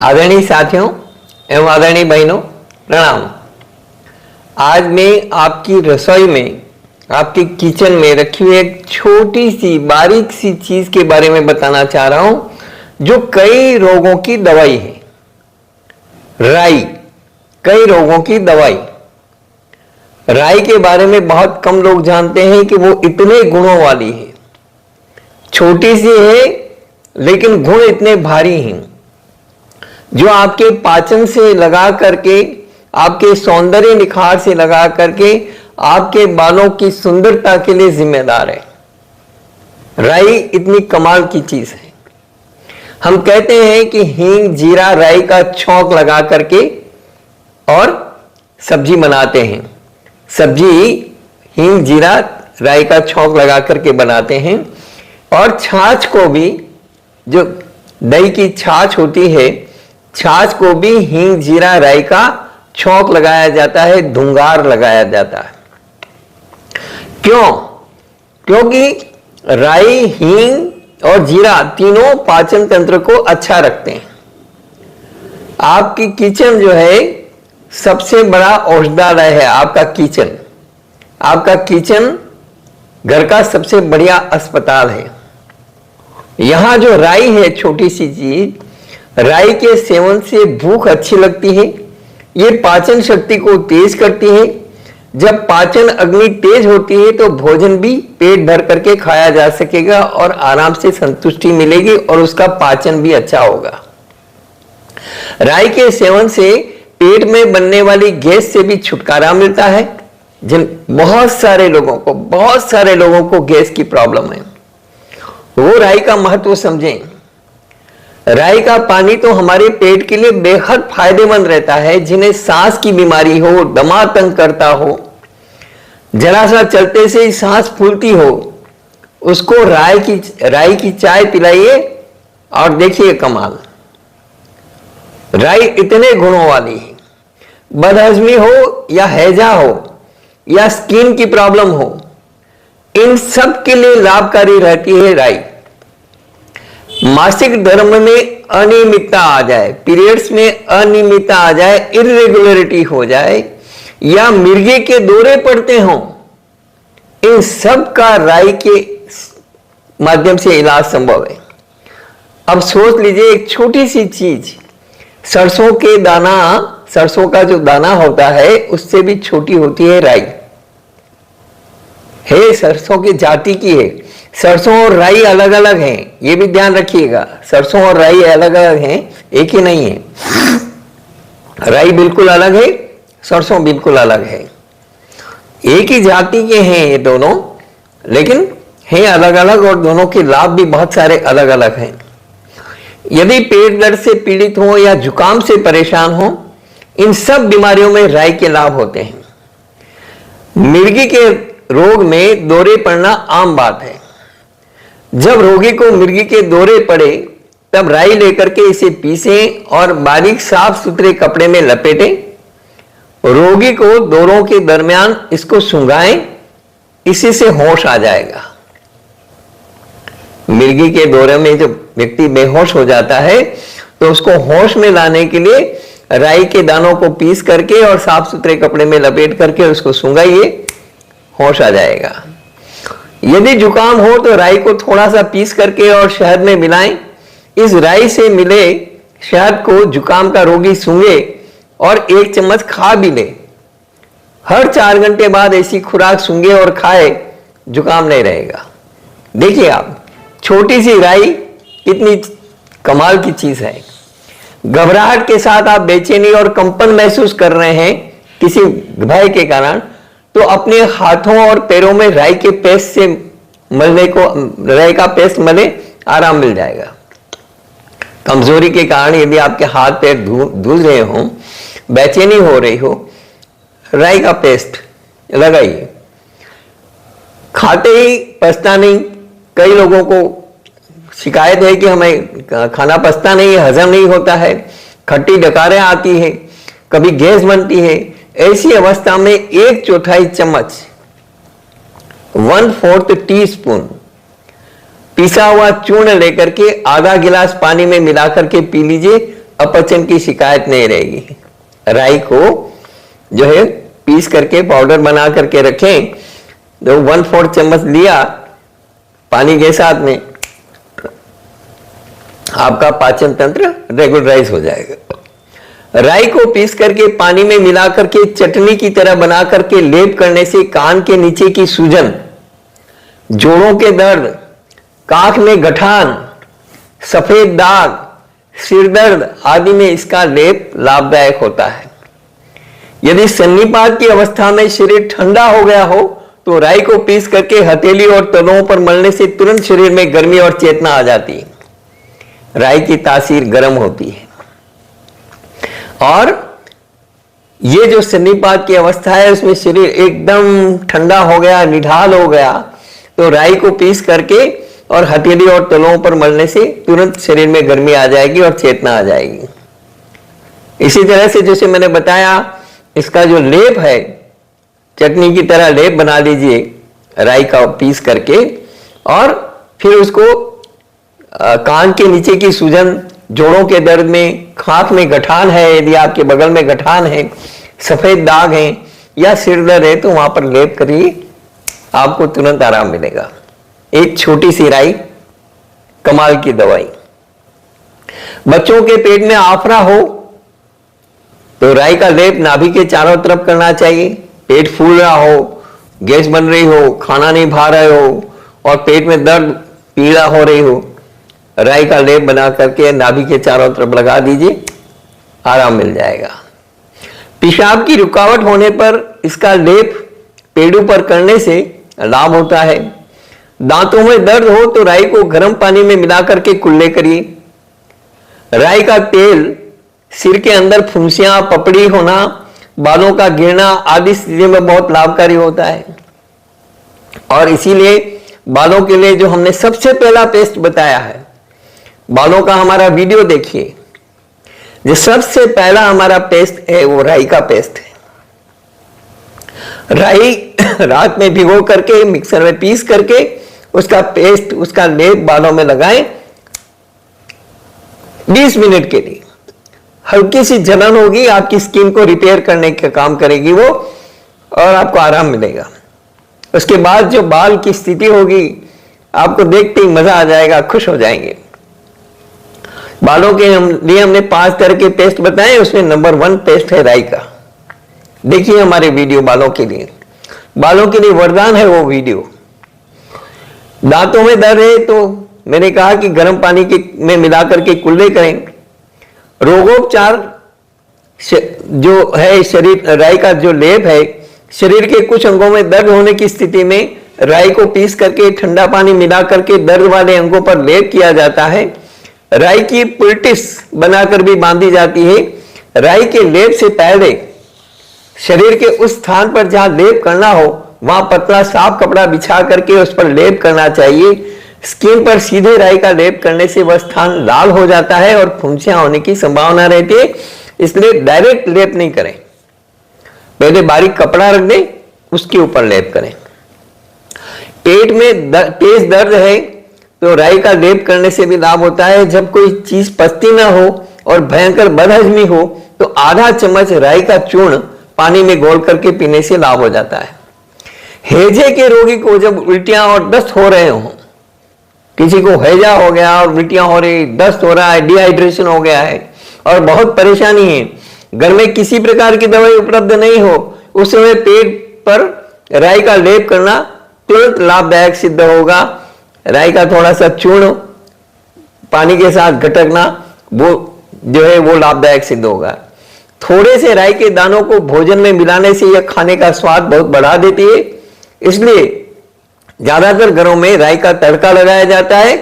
आदरणीय साथियों एवं आदरणीय बहनों, प्रणाम। आज मैं आपकी रसोई में, आपकी किचन में रखी हुई एक छोटी सी बारीक सी चीज के बारे में बताना चाह रहा हूं, जो कई रोगों की दवाई है। राई कई रोगों की दवाई। राई के बारे में बहुत कम लोग जानते हैं कि वो इतने गुणों वाली है। छोटी सी है लेकिन गुण इतने भारी हैं, जो आपके पाचन से लगा करके, आपके सौंदर्य निखार से लगा करके आपके बालों की सुंदरता के लिए जिम्मेदार है। राई इतनी कमाल की चीज है। हम कहते हैं कि हींग, जीरा, राई का छौंक लगा करके और सब्जी बनाते हैं। सब्जी हींग, जीरा, राई का छौंक लगा करके बनाते हैं। और छाछ को भी, जो दही की छाछ होती है, छाछ को भी हींग, जीरा, राई का छौंक लगाया जाता है, धुंगार लगाया जाता है। क्यों? क्योंकि राई, हींग और जीरा तीनों पाचन तंत्र को अच्छा रखते हैं। आपकी किचन जो है सबसे बड़ा औषधालय है। आपका किचन, आपका किचन घर का सबसे बढ़िया अस्पताल है। यहां जो राई है, छोटी सी चीज, राई के सेवन से भूख अच्छी लगती है। ये पाचन शक्ति को तेज करती है। जब पाचन अग्नि तेज होती है तो भोजन भी पेट भर करके खाया जा सकेगा और आराम से संतुष्टि मिलेगी और उसका पाचन भी अच्छा होगा। राई के सेवन से पेट में बनने वाली गैस से भी छुटकारा मिलता है। बहुत सारे लोगों को गैस की प्रॉब्लम है। वो राई का महत्व समझें। राई का पानी तो हमारे पेट के लिए बेहद फायदेमंद रहता है। जिन्हें सांस की बीमारी हो, दमा तंग करता हो, जरा सा चलते से ही सांस फूलती हो, उसको राई की चाय पिलाइए और देखिए कमाल। राई इतने गुणों वाली है। बदहजमी हो या हैजा हो या स्किन की प्रॉब्लम हो, इन सब के लिए लाभकारी रहती है राई। मासिक धर्म में अनियमितता आ जाए, पीरियड्स में अनियमितता आ जाए, इरेगुलरिटी हो जाए या मिर्गी के दौरे पड़ते हों, इन सब का राई के माध्यम से इलाज संभव है। अब सोच लीजिए, एक छोटी सी चीज, सरसों का जो दाना होता है उससे भी छोटी होती है राई। सरसों की जाति की है। सरसों और राई अलग अलग हैं, ये भी ध्यान रखिएगा। सरसों और राई अलग अलग हैं, एक ही नहीं है। राई बिल्कुल अलग है, सरसों बिल्कुल अलग है। एक ही जाति के हैं ये दोनों, लेकिन हैं अलग अलग और दोनों के लाभ भी बहुत सारे अलग अलग हैं। यदि पेट दर्द से पीड़ित हो या जुकाम से परेशान हो, इन सब बीमारियों में राई के लाभ होते हैं। मिर्गी के रोग में दौरे पड़ना आम बात है। जब रोगी को मिर्गी के दौरे पड़े तब राई लेकर के इसे पीसें और बारीक साफ सुथरे कपड़े में लपेटें। रोगी को दौरों के दरमियान इसको सूंघाएं, इसी से होश आ जाएगा। मिर्गी के दौरे में जब व्यक्ति बेहोश हो जाता है तो उसको होश में लाने के लिए राई के दानों को पीस करके और साफ सुथरे कपड़े में लपेट करके उसको सूंघाइए, होश आ जाएगा। यदि जुकाम हो तो राई को थोड़ा सा पीस करके और शहद में मिलाएं। इस राई से मिले शहद को जुकाम का रोगी सूंघे और 1 चम्मच खा भी ले। हर 4 घंटे बाद ऐसी खुराक सूंघे और खाए, जुकाम नहीं रहेगा। देखिए आप, छोटी सी राई कितनी कमाल की चीज है। घबराहट के साथ आप बेचैनी और कंपन महसूस कर रहे हैं किसी भय के कारण, तो अपने हाथों और पैरों में राई के पेस्ट से राई का पेस्ट मले, आराम मिल जाएगा। कमजोरी के कारण यदि आपके हाथ पैर धूल रहे हो, बेचैनी हो रही हो, राई का पेस्ट लगाइए। खाते ही पचता नहीं। कई लोगों को शिकायत है कि हमें खाना पचता नहीं है, हजम नहीं होता है, खट्टी डकारें आती है, कभी गैस बनती है। ऐसी अवस्था में 1/4 चम्मच, 1/4 टीस्पून पिसा हुआ चूर्ण लेकर के आधा गिलास पानी में मिलाकर के पी लीजिए, अपचन की शिकायत नहीं रहेगी। राई को जो है पीस करके पाउडर बना करके रखें, तो 1/4 चम्मच लिया पानी के साथ में, आपका पाचन तंत्र रेगुलराइज हो जाएगा। राई को पीस करके पानी में मिला करके चटनी की तरह बना करके लेप करने से कान के नीचे की सूजन, जोड़ों के दर्द, कान में गठान, सफेद दाग, सिर दर्द आदि में इसका लेप लाभदायक होता है। यदि सन्निपात की अवस्था में शरीर ठंडा हो गया हो तो राई को पीस करके हथेली और तलुओं पर मलने से तुरंत शरीर में गर्मी और चेतना आ जाती है। राई की तासीर गर्म होती है। और ये जो सन्निपात की अवस्था है उसमें शरीर एकदम ठंडा हो गया, निढाल हो गया, तो राई को पीस करके और हथेली और तलुओं पर मलने से तुरंत शरीर में गर्मी आ जाएगी और चेतना आ जाएगी। इसी तरह से जैसे मैंने बताया, इसका जो लेप है, चटनी की तरह लेप बना लीजिए राई का पीस करके, और फिर उसको कान के नीचे की सूजन, जोड़ों के दर्द में, खांख में गठान है, यदि आपके बगल में गठान है, सफेद दाग है या सिर दर्द है, तो वहां पर लेप करिए, आपको तुरंत आराम मिलेगा। एक छोटी सी राई, कमाल की दवाई। बच्चों के पेट में आफरा हो तो राई का लेप नाभि के चारों तरफ करना चाहिए। पेट फूल रहा हो, गैस बन रही हो, खाना नहीं भा रहे हो और पेट में दर्द, पीड़ा हो रही हो, राई का लेप बना करके नाभि के चारों तरफ लगा दीजिए, आराम मिल जाएगा। पेशाब की रुकावट होने पर इसका लेप पेड़ों पर करने से लाभ होता है। दांतों में दर्द हो तो राई को गर्म पानी में मिला करके कुल्ले करिए। राई का तेल सिर के अंदर फुंसियां, पपड़ी होना, बालों का गिरना आदि स्थितियों में बहुत लाभकारी होता है। और इसीलिए बालों के लिए जो हमने सबसे पहला पेस्ट बताया है, बालों का हमारा वीडियो देखिए, जो सबसे पहला हमारा पेस्ट है वो राई का पेस्ट है। राई रात में भिगो करके मिक्सर में पीस करके उसका पेस्ट, उसका लेप बालों में लगाएं 20 मिनट के लिए। हल्की सी जलन होगी, आपकी स्किन को रिपेयर करने का काम करेगी वो, और आपको आराम मिलेगा। उसके बाद जो बाल की स्थिति होगी, आपको देखते ही मजा आ जाएगा, खुश हो जाएंगे। बालों के लिए हमने 5 तरह के पेस्ट बताए, उसमें नंबर 1 पेस्ट है राई का। देखिए हमारे वीडियो बालों के लिए, बालों के लिए वरदान है वो वीडियो। दांतों में दर्द है तो मैंने कहा कि गर्म पानी में मिला करके कुल्ले करें। रोगोपचार जो है, शरीर राई का जो लेप है, शरीर के कुछ अंगों में दर्द होने की स्थिति में राई को पीस करके ठंडा पानी मिला करके दर्द वाले अंगों पर लेप किया जाता है। राई की पुलटिस बनाकर भी बांधी जाती है। राई के लेप से पहले शरीर के उस स्थान पर जहां लेप करना हो वहां पतला साफ कपड़ा बिछा करके उस पर लेप करना चाहिए। स्किन पर सीधे राई का लेप करने से वह स्थान लाल हो जाता है और फुंसियां होने की संभावना रहती है, इसलिए डायरेक्ट लेप नहीं करें। पहले बारीक कपड़ा रख दें, उसके ऊपर लेप करें। पेट में तेज दर्द है तो राई का लेप करने से भी लाभ होता है। जब कोई चीज पचती ना हो और भयंकर बदहजमी हो तो आधा चम्मच राई का चूर्ण पानी में घोल करके पीने से लाभ हो जाता है। हैजे के रोगी को जब उल्टियां और दस्त हो रहे हो, किसी को हैजा हो गया और उल्टियां हो रही, दस्त हो रहा है, डिहाइड्रेशन हो गया है और बहुत परेशानी है, घर में किसी प्रकार की दवाई उपलब्ध नहीं हो, उस समय पेट पर राई का लेप करना तुरंत लाभदायक सिद्ध होगा। राई का थोड़ा सा चूर्ण पानी के साथ गटकना वो जो है वो लाभदायक सिद्ध होगा। थोड़े से राई के दानों को भोजन में मिलाने से यह खाने का स्वाद बहुत बढ़ा देती है, इसलिए ज्यादातर घरों में राई का तड़का लगाया जाता है।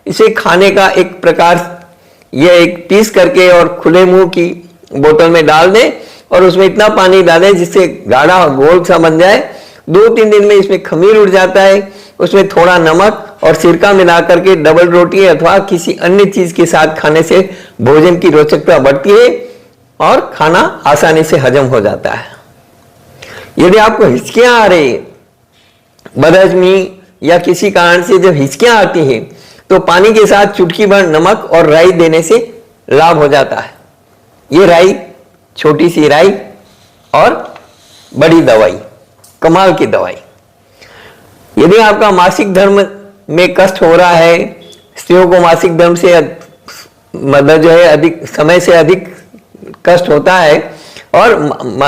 इसे खाने का एक प्रकार, यह एक पीस करके और खुले मुंह की बोतल में डाल दें और उसमें इतना पानी डालें जिससे गाढ़ा गोल सा बन जाए। 2-3 दिन में इसमें खमीर उड़ जाता है। उसमें थोड़ा नमक और सिरका मिला करके डबल रोटी अथवा किसी अन्य चीज के साथ खाने से भोजन की रोचकता बढ़ती है और खाना आसानी से हजम हो जाता है। यदि आपको हिचकियां आ रही है, बदहजमी या किसी कारण से जब हिचकियां आती हैं तो पानी के साथ चुटकी भर नमक और राई देने से लाभ हो जाता है। ये राई, छोटी सी राई और बड़ी दवाई, कमाल की दवाई। यदि आपका मासिक धर्म में कष्ट हो रहा है, स्त्रियों को मासिक धर्म से मतलब जो है अधिक समय से अधिक कष्ट होता है और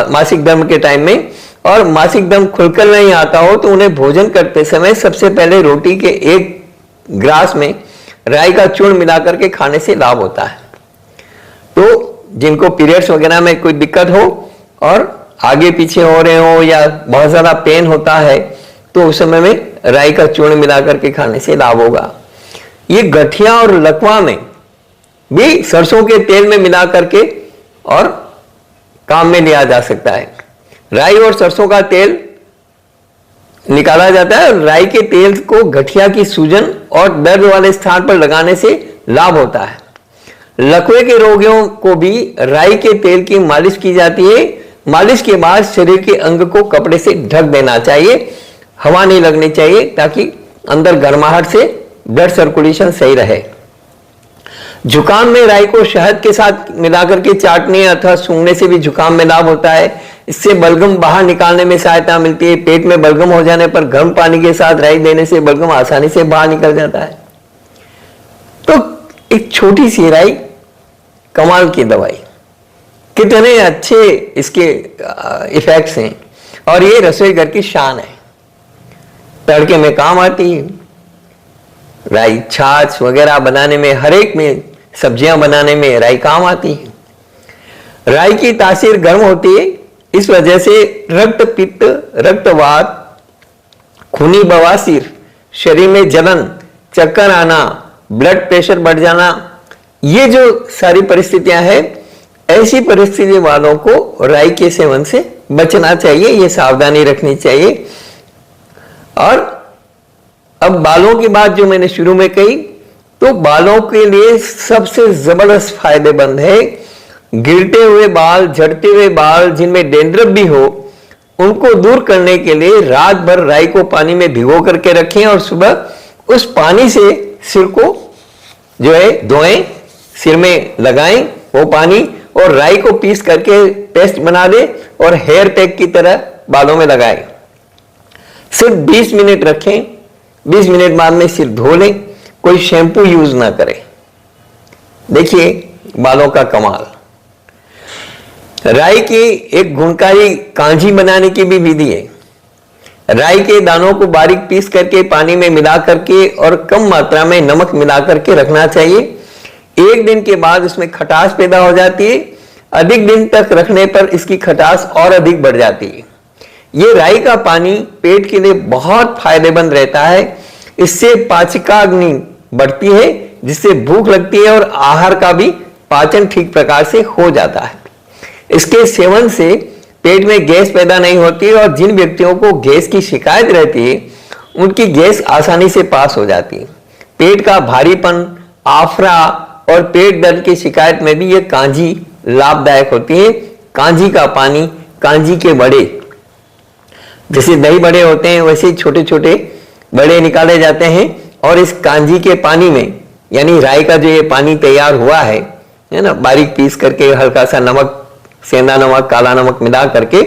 मासिक धर्म के टाइम में, और मासिक धर्म खुलकर नहीं आता हो, तो उन्हें भोजन करते समय सबसे पहले रोटी के एक ग्रास में राई का चूर्ण मिलाकर के खाने से लाभ होता है। तो जिनको पीरियड्स वगैरह में कोई दिक्कत हो और आगे पीछे हो रहे हो या बहुत ज्यादा पेन होता है, तो उस समय में राई का चूर्ण मिलाकर के खाने से लाभ होगा। ये गठिया और लकवा में भी सरसों के तेल में मिला करके और काम में लिया जा सकता है। राई और सरसों का तेल निकाला जाता है और राई के तेल को गठिया की सूजन और दर्द वाले स्थान पर लगाने से लाभ होता है। लकवे के रोगियों को भी राई के तेल की मालिश की जाती है। मालिश के बाद शरीर के अंग को कपड़े से ढक देना चाहिए, हवा नहीं लगनी चाहिए, ताकि अंदर गर्माहट से ब्लड सर्कुलेशन सही रहे। जुकाम में राई को शहद के साथ मिलाकर के चाटने अथवा सूंघने से भी जुकाम में लाभ होता है। इससे बलगम बाहर निकालने में सहायता मिलती है। पेट में बलगम हो जाने पर गर्म पानी के साथ राई देने से बलगम आसानी से बाहर निकल जाता है। तो एक छोटी सी राई, कमाल की दवाई, कितने अच्छे इसके इफेक्ट्स हैं, और ये रसोई घर की शान है। तड़के में काम आती है राई, छाछ वगैरह बनाने में, हर एक में, सब्जियां बनाने में राई काम आती है। राई की तासीर गर्म होती है, इस वजह से रक्त पित्त, रक्तवात, खूनी बवासीर, शरीर में जलन, चक्कर आना, ब्लड प्रेशर बढ़ जाना, ये जो सारी परिस्थितियां हैं, ऐसी परिस्थिति वालों को राई के सेवन से बचना चाहिए, ये सावधानी रखनी चाहिए। और अब बालों की बात जो मैंने शुरू में कही, तो बालों के लिए सबसे जबरदस्त फायदेमंद है। गिरते हुए बाल, झड़ते हुए बाल, जिनमें डेंड्रफ भी हो, उनको दूर करने के लिए रात भर राई को पानी में भिगो करके रखें और सुबह उस पानी से सिर को जो है धोएं, सिर में लगाएं वो पानी, और राई को पीस करके पेस्ट बना दे और हेयर पैक की तरह बालों में लगाएं। सिर्फ 20 मिनट रखें, 20 मिनट बाद में सिर धो लें, कोई शैम्पू यूज ना करें। देखिए बालों का कमाल। राई की एक गुणकारी कांजी बनाने की भी विधि है। राई के दानों को बारीक पीस करके पानी में मिला करके और कम मात्रा में नमक मिला करके रखना चाहिए। एक दिन के बाद उसमें खटास पैदा हो जाती है। अधिक दिन तक रखने पर इसकी खटास और अधिक बढ़ जाती है। ये राई का पानी पेट के लिए बहुत फायदेमंद रहता है। इससे पाचकाग्नि बढ़ती है, जिससे भूख लगती है और आहार का भी पाचन ठीक प्रकार से हो जाता है। इसके सेवन से पेट में गैस पैदा नहीं होती और जिन व्यक्तियों को गैस की शिकायत रहती है, उनकी गैस आसानी से पास हो जाती है। पेट का भारीपन, आफरा और पेट दर्द की शिकायत में भी ये कांजी लाभदायक होती है। कांजी का पानी, कांजी के बड़े, जैसे दही बड़े होते हैं वैसे छोटे छोटे बड़े निकाले जाते हैं और इस कांजी के पानी में, यानी राई का जो ये पानी तैयार हुआ है ना, बारीक पीस करके हल्का सा नमक, सेंधा नमक, काला नमक मिला करके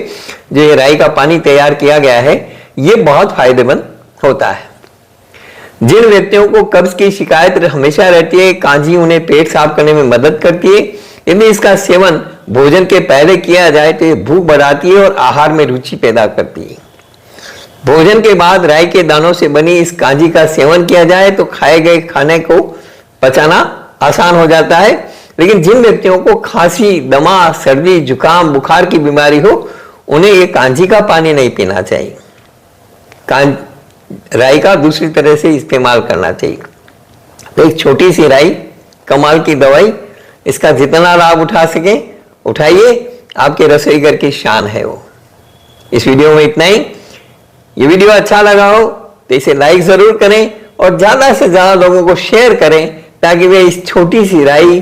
जो ये राई का पानी तैयार किया गया है, ये बहुत फायदेमंद होता है। जिन व्यक्तियों को कब्ज की शिकायत हमेशा रहती है, कांजी उन्हें पेट साफ करने में मदद करती है। यदि इसका सेवन भोजन के पहले किया जाए तो ये भूख बढ़ाती है और आहार में रुचि पैदा करती है। भोजन के बाद राई के दानों से बनी इस कांजी का सेवन किया जाए तो खाए गए खाने को पचाना आसान हो जाता है। लेकिन जिन व्यक्तियों को खांसी, दमा, सर्दी, जुकाम, बुखार की बीमारी हो, उन्हें ये कांजी का पानी नहीं पीना चाहिए। राई का दूसरी तरह से इस्तेमाल करना चाहिए। तो एक छोटी सी राई, कमाल की दवाई, इसका जितना लाभ उठा सके उठाइए, आपके रसोई घर की शान है वो। इस वीडियो में इतना ही। ये वीडियो अच्छा लगा हो तो इसे लाइक जरूर करें और ज्यादा से ज्यादा लोगों को शेयर करें, ताकि वे इस छोटी सी राई,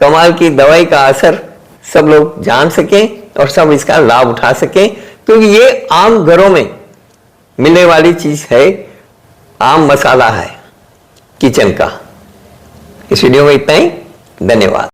कमाल की दवाई का असर सब लोग जान सकें और सब इसका लाभ उठा सकें। क्योंकि ये आम घरों में मिलने वाली चीज है, आम मसाला है किचन का। इस वीडियो में इतना ही। धन्यवाद।